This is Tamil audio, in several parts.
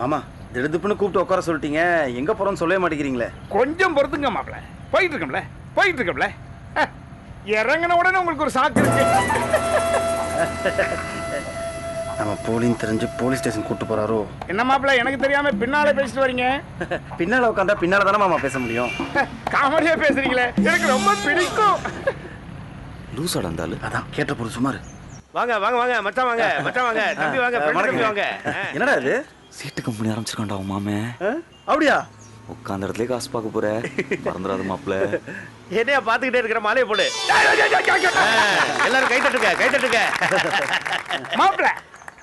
மாமா திடுதுப்புன்னு கூப்பிட்டு உட்கார சொல்லிட்டீங்க, எங்க போறோம்னு சொல்லவே மாட்டேங்கிறீங்களே. கொஞ்சம் பொறுத்துங்க மாப்பிள்ள, போயிட்டு இருக்கோம்ல. இறங்கின உடனே உங்களுக்கு ஒரு சாக்கு இருக்கு. நம்ம போலின்னு தெரிஞ்சு போலீஸ் ஸ்டேஷன் கூட்டு போறாரோ? என்ன மாப்பிள்ள, எனக்கு தெரியாம பின்னால பேசிட்டு வரீங்க? பின்னால உட்காந்தா பின்னால தானே மாமா பேச முடியும். காமெடியா பேசுறீங்களே, எனக்கு ரொம்ப பிடிக்கும். லூசாடா இருந்தாலும் அதான் கேட்ட போது சுமாரு. வாங்க மச்சான் வாங்க தம்பி வாங்க தம்பி வாங்க. என்னடா இது? சீட்டு கம்பெனி ஆரம்பிச்சிருக்கான்டா உன் மாமே. அப்படியா? உட்காந்த இடத்துல காசு பார்க்க போற, மறந்துடாத மாப்பிள்ள. என்னையா பாத்துக்கிட்டே இருக்கிற மாலையை போடு. எல்லாரும் கை தட்டுங்க. மாப்பிள்ள,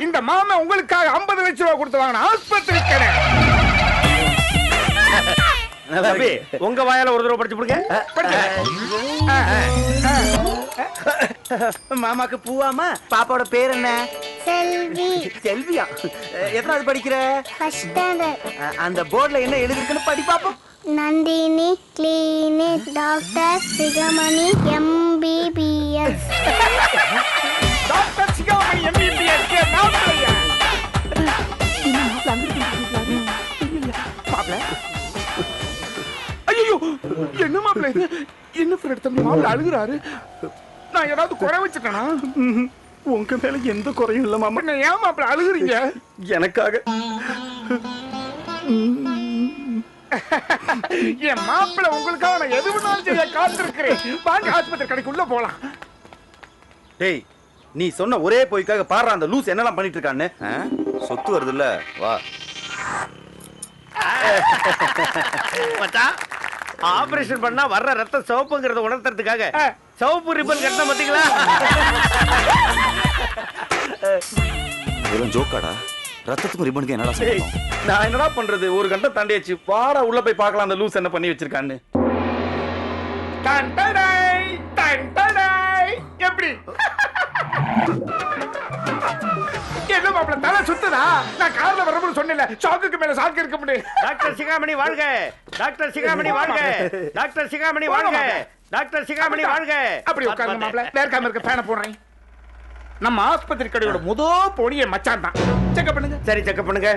இந்த மாமா உங்களுக்காக 50 லட்சம் ரூபாய் கொடுத்து வாங்கின ஆஸ்பத்திரி கடை. தம்பி உங்க வாயால ஒரு தடவை படிச்சு போடுங்க. மாமாக்கு பூவாமா? பாப்பாவோட பேர் என்ன? செல்வி. செல்வியா? எத்தனாவது படிக்கிற? First standard. அந்த போர்டுல என்ன எழுதிருக்குன்னு படி பாப்போம். Nandini clinic doctor Sigamani MBBS. Doctor Sigamani MBBS கே மாப்பிள்ளையா? மாப்பிள்ள, ஐயோ என்ன மாப்பிள்ள இது? என்ன ஃப்ரெண்ட் தம்பி மாப்பிள்ள அழுகுறாரு? நான் ஏதாவது குறை வச்சுட்டேனா? உங்க மேல எந்த குறையும் இல்ல மாமா. என்ன ஏன் மாப்பிள்ள அழுகுறீங்க? எனக்காக. என் மாப்பிள்ள உங்களுக்காக நான் எது வேணாலும் செய்ய காத்திருக்கிறேன். வாங்க ஆஸ்பத்திரி கடைக்குள்ள போலாம். டேய், நீ சொன்ன ஒரே போய்க்காக பாடுற அந்த லூஸ் என்னெல்லாம் பண்ணிட்டு இருக்கான்னு. சொத்து வருதுல்ல, வா. மச்சான், ஆபரேஷன் பண்ணா வர்ற ரத்தம் சிவப்புங்கிறத உணர்த்துறதுக்காக சிவப்பு ரிப்பன் கட்டின பாத்தீங்களா? இதெல்லாம் ஜோக்காடா. ரத்தத்துக்கும் ரிப்பனுக்கு என்னடா சம்பந்தம்? நான் என்னடா பண்றது? ஒரு கண்டம் தாண்டியாச்சு. வாடா உள்ள போய் பார்க்கலாம் அந்த லூஸ் என்ன பண்ணி வச்சிருக்கான்னு. எப்படி என்ன மாப்பிள்ள தலை சுத்துதா? நான் கார்ல வரணும்னு சொன்னேன்ல, சாக்குக்கு மேல சாக்கு இருக்க முடியும். டாக்டர் சிகாமணி வாழ்க. அப்படி உட்கார்ந்து மாப்பிள்ள, வேர்க்காம இருக்க ஃபேனை போடுறேன். நம்ம ஆஸ்பத்திரி கடையோட போனிய மச்சான் தான். செக் பண்ணுங்க. சரி செக் பண்ணுங்க.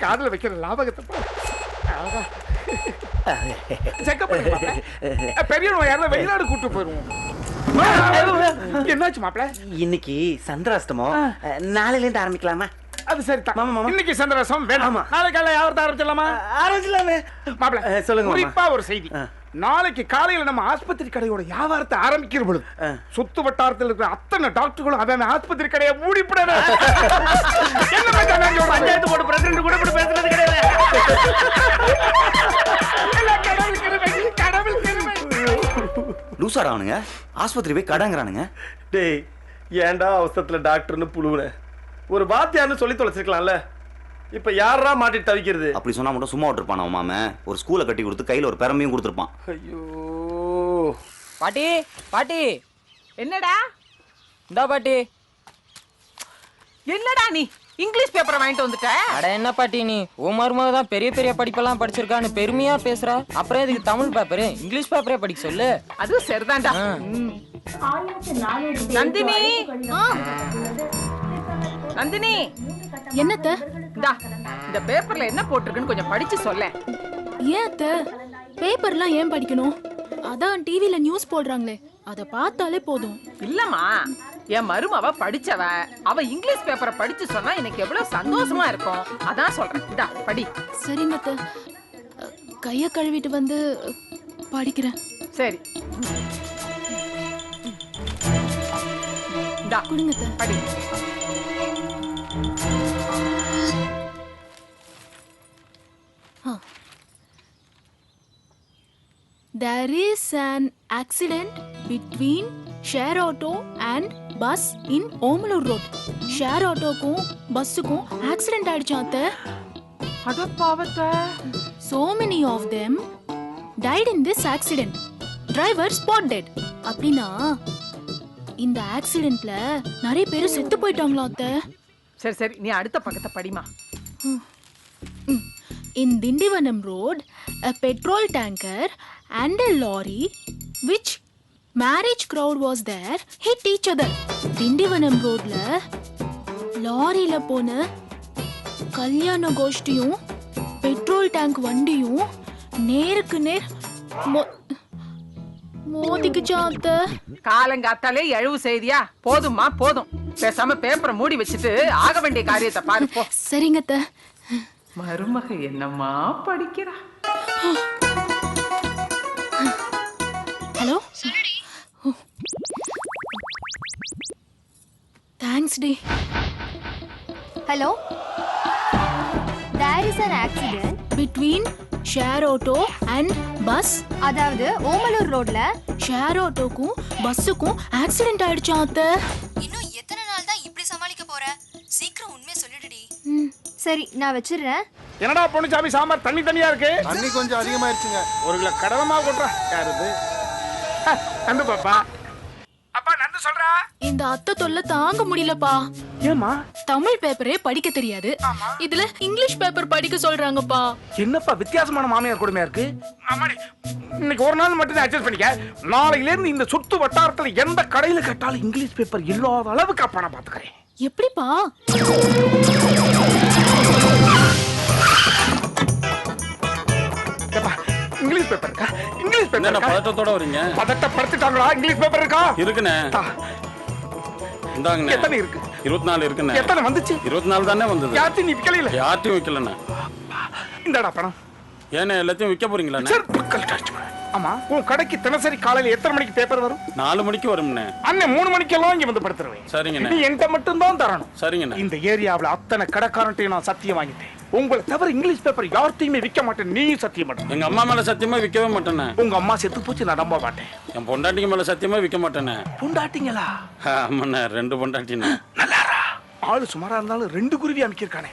காதுல வைக்கிற லாபகத்தை செக் பண்ணுங்க மாப்பிள்ள. பெரிய யாரும் வெளிநாடு கூட்டு போயிருவோம். என்னாச்சு மாப்பிள்ள? இன்னைக்கு சந்திராஷ்டமம், நாளையில இருந்து ஆரம்பிக்கலாமா? அது சரி தான். இன்னைக்கு சந்திராசம் வேணாம். நாளைக்கு காலையில யாவரத்தை ஆரம்பிச்சிடலாமா? ஆரம்பிக்கலாமே மாப்பிள்ள சொல்லுங்க. குறிப்பா ஒரு செய்தி. நாளைக்கு காலையில நம்ம ஆஸ்பத்திரி கடையோட வியாபாரத்தை ஆரம்பிக்கிற பொழுது சுத்து வட்டாரத்தில் இருக்கிற அத்தனை டாக்டர்களும் அவன் ஆஸ்பத்திரி கடையை மூடிப்படாத. என்ன பஞ்சாயத்து போர்டு பிரசிடண்ட் கூட இப்படி பேசுறது கிடையாது. லூசாடா அவனுங்க. ஆஸ்பத்திரி போய் கடங்கிறானுங்க. டேய், ஏன்டா அவசரத்துல டாக்டர்னு புழுவுன? ஒரு வாத்தியார்னு சொல்லி தொலைச்சிருக்கலாம்ல. இப்ப யாரா மாட்டிட்டு தவிக்கிறது? அப்படி சொன்னா மட்டும் சும்மா விட்டுருப்பான் அவன் மாமே. ஒரு ஸ்கூலை கட்டி கொடுத்து கையில ஒரு பெரம்பையும் கொடுத்துருப்பான். ஐயோ பாட்டி என்னடா? இந்தா பாட்டி. என்னடா நீ இங்கிலீஷ் பேப்பரை வாங்கிட்டு வந்துட்ட? அட என்ன பாட்டி, நீ உன் மருமக தான் பெரிய பெரிய படிப்பெல்லாம் படிச்சிருக்கான்னு பெருமையா பேசுற. அப்புறம் இதுக்கு தமிழ் பேப்பரு, இங்கிலீஷ் பேப்பரே படிக்க சொல்லு. அது சரிதான்டா. நந்தினி, நந்தினி, என்னத்த? இந்த பேப்பர்ல என்ன போட்டிருக்குன்னு கொஞ்சம் படிச்சு சொல்ல. ஏன் பேப்பர்லாம் ஏன் படிக்கணும்? அதான் டிவில நியூஸ் போடுறாங்களே, அத பார்த்தாலே போதும். இல்லம்மா, என் மருமவ படிச்சவ, அவ இங்கிலீஷ் பேப்பரை படிச்சு சொன்னா எனக்கு எவ்வளவு சந்தோஷமா இருக்கும். அதான் சொல்றேன். இதா படி. சரிங்க, கைய கழுவிட்டு வந்து படிக்கிறேன். சரி, இந்தா கொடுங்க படி. There is an accident between share auto and bus in Omalur road. Share autoக்கும் பஸ்ஸுக்கும் ஆக்சிடென்ட் ஆயிடுச்சாம் அத்தை. அட பாவத்தை. So many of them died in this accident. Driver spot dead. அப்படின்னா இந்த ஆக்சிடென்ட்ல நிறைய பேர் செத்து போயிட்டாங்களா அத்தை. சரி சரி, நீ அடுத்த பக்கத்தை படிமா. In Dindivanam road, a petrol tanker and a lorry which marriage crowd was there hit each other. Dindivanam roadல லாரியில போன கல்யாண கோஷ்டியும் பெட்ரோல் டேங்க் வண்டியும் நேருக்கு நேர் மோதிக்குச்சா அத்தை. காலங்காத்தாலே எழுவு செய்தியா? போதும்மா போதும். பேசாம பேப்பரை மூடி வச்சுட்டு ஆக வேண்டிய காரியத்தை பாரு போ. சரிங்க அத்தை. மருமக என்னம்மா படிக்கிறா? ஹலோ தேங்க்ஸ் டி. Hello, there is an accident between share auto and bus. அதாவது ஓமலூர் ரோட்ல ஷேர் ஆட்டோக்கும் பஸ்ஸுக்கும் ஆக்சிடென்ட் ஆயிடுச்சா அத்தை. இன்னும் எத்தனை நாள் தான் இப்படி சமாளிக்க போற? சீக்கிரம் உண்மையை சொல்லிடுடி. சரி நான் வச்சிடுறேன். என்னடா பொண்ணுச்சாமி சாம்பார் தண்ணி தண்ணியா இருக்கு? தண்ணி கொஞ்சம் அதிகமாயிருச்சுங்க. ஒரு கிலோ கடலமா கொட்டுறா. யாரு இது? நந்து பாப்பா. அப்பா நந்து சொல்றா. இந்த அத்தை தொல்லை தாங்க முடியலப்பா. ஏமா? தமிழ் பேப்பரே படிக்க தெரியாது, இதுல இங்கிலீஷ் பேப்பர் படிக்க சொல்றாங்கப்பா. என்னப்பா வித்தியாசமான மாமியார் கொடுமையா இருக்கு? ஆமாடி, இன்னைக்கு ஒரு நாள் மட்டும் அட்ஜஸ்ட் பண்ணிக்க. நாளையில இருந்து இந்த சுத்து வட்டாரத்துல எந்த கடையில கேட்டாலும் இங்கிலீஷ் பேப்பர் இல்லாத அளவுக்கு அப்பா நான் பாத்துக்கிறேன். எப்படிப்பா? இங்கிலீஷ் பேப்பர் இருக்கா? இங்கிலீஷ் பேப்பர் இருக்கா? பதட்டத்தோட வரீங்க? பதட்டப்படுத்திட்டாங்களா? இங்கிலீஷ் பேப்பர் இருக்கா? இருக்குண்ணே. இந்தாங்கண்ணே. எத்தனை இருக்கு? 24 இருக்குண்ணே. எத்தனை வந்துச்சு? 24 தானே வந்தது. யார்த்தையும் நீ விக்கல? யார்ட்டையும் விக்கலண்ணே. இந்தடா பணம். ஏன்னா எல்லாத்தையும் விற்க போறீங்களா? ஆமா, உன் கடைக்கு தினசரி காலையில எத்தனை மணிக்கு பேப்பர் வரும்? 4 மணிக்கு வரும்ண்ணே. அண்ணன் 3 மணிக்கெல்லாம் இங்க வந்து படுத்துருவேன். சரிங்கண்ணே. நீ என்கிட்ட மட்டும் தான் தரணும். சரிங்கண்ணே. இந்த ஏரியாவுல அத்தனை கடைக்காரன்ட்டையும் நான் சத்தியம் வாங்கிட்டேன். உங்களை தவிர இங்கிலீஷ் பேப்பர் யார்த்தையுமே விற்க மாட்டேன். நீ சத்தியம் பண்ண. எங்க அம்மா மேல சத்தியமா விற்கவே மாட்டேனே. உங்க அம்மா செத்து போச்சு, நான் நம்ப மாட்டேன். என் பொண்டாட்டிங்க மேல சத்தியமா விற்க மாட்டேனே. பொண்டாட்டிங்களா? ஆமாண்ணே, 2 பொண்டாட்டிண்ணே. நல்லாரா? ஆளு சுமாரா இருந்தாலும் 2 குருவி அமைக்கிருக்கானே.